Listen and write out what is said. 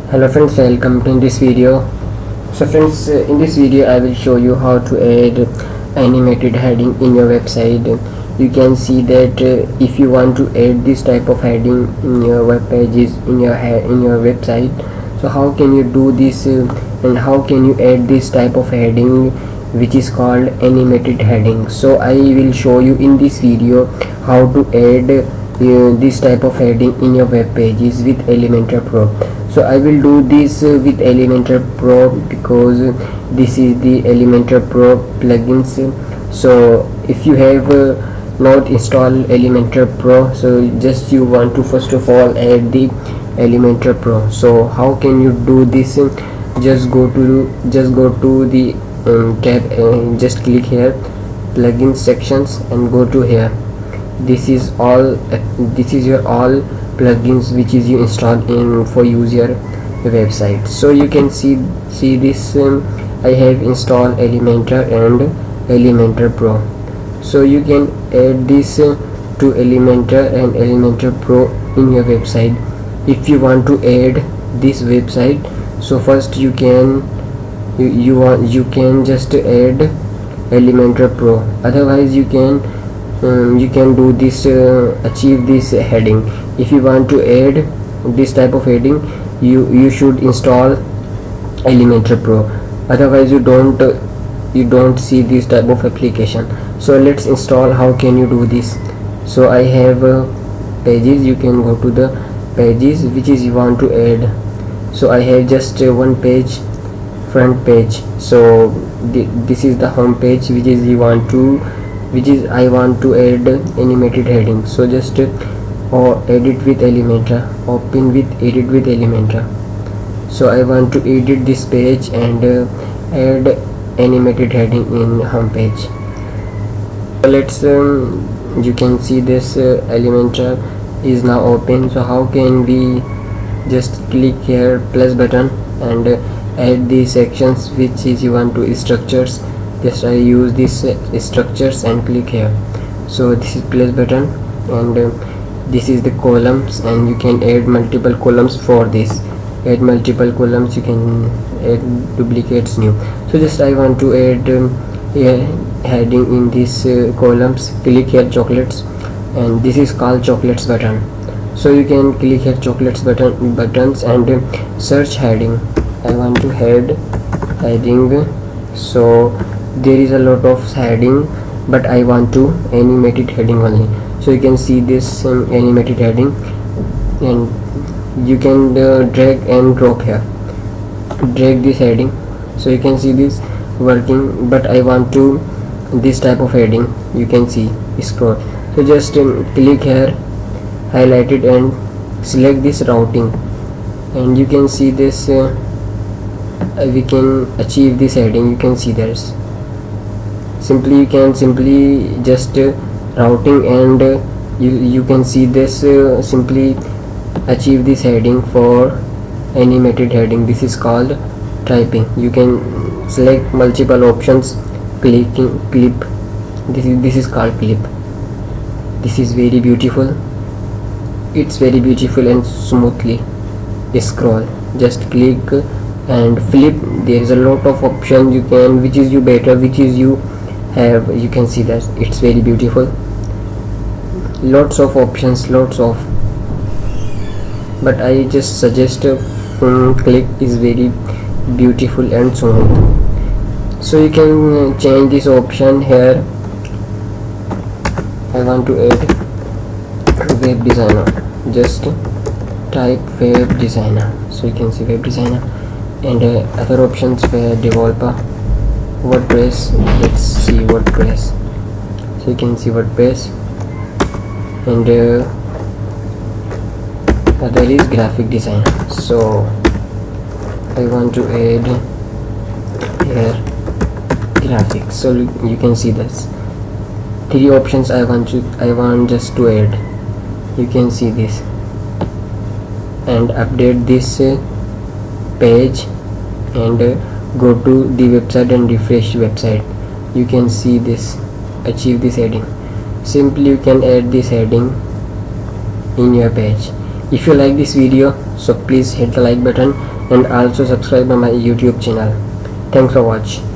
Hello friends, welcome to this video. So friends, in this video I will show you how to add animated heading in your website. You can see that if you want to add this type of heading in your web pages in your website, so how can you do this and how can you add this type of heading which is called animated heading. So I will show you in this video how to add this type of heading in your web pages with Elementor Pro. So I will do this with Elementor Pro because this is the Elementor Pro plugins. So if you have not installed Elementor Pro, so just you want to first of all add the Elementor Pro. So how can you do this? Just go to the tab, just click here plugin sections and go to here. This is your all plugins which is you installed in for use your website. So you can see this I have installed Elementor and Elementor Pro. So you can add this to Elementor and Elementor Pro in your website. If you want to add this website, so first you can just add Elementor Pro. Otherwise you can do this, achieve this heading. If you want to add this type of heading, you should install Elementor Pro. Otherwise you don't see this type of application. So let's install. How can you do this? So I have pages. You can go to the pages which is you want to add. So I have just one page, front page. So this is the home page which is I want to add animated heading. So just edit with Elementor, open with edit with Elementor. So I want to edit this page and add animated heading in home page. So let's you can see this Elementor is now open. So how can we just click here plus button and add the sections which is you want to structures. Just I use this structures and click here. So this is plus button and this is the columns, and you can add multiple columns for this. Add multiple columns, you can add duplicates new. So just I want to add heading in these columns. Click here chocolates, and this is called chocolates button. So you can click here chocolates buttons and search heading. I want to add heading. So there is a lot of heading, but I want to animated heading only. So you can see this animated heading, and you can drag and drop here, drag this heading. So you can see this working, but I want to this type of heading. You can see scroll. So just click here, highlight it and select this routing, and you can see this we can achieve this heading. You can see there's you can simply just routing, and you can see this simply achieve this heading for animated heading. This is called typing. You can select multiple options, clicking clip. This is called clip. This is very beautiful. It's very beautiful and smoothly scroll. Just click and flip. There is a lot of options you can, which is you better, which is you have. You can see that it's very beautiful. Lots of options, but I just suggest click is very beautiful and smooth. So you can change this option here. I want to add web designer. Just type web designer. So you can see web designer, and other options were developer, WordPress. Let's see WordPress. So you can see WordPress, and other is graphic design. So I want to add here graphics. So you can see this three options I want just to add. You can see this, and update this page and go to the website and refresh website. You can see this, achieve this heading. Simply you can add this heading in your page. If you like this video, So please hit the like button and also subscribe my YouTube channel. Thanks for watching.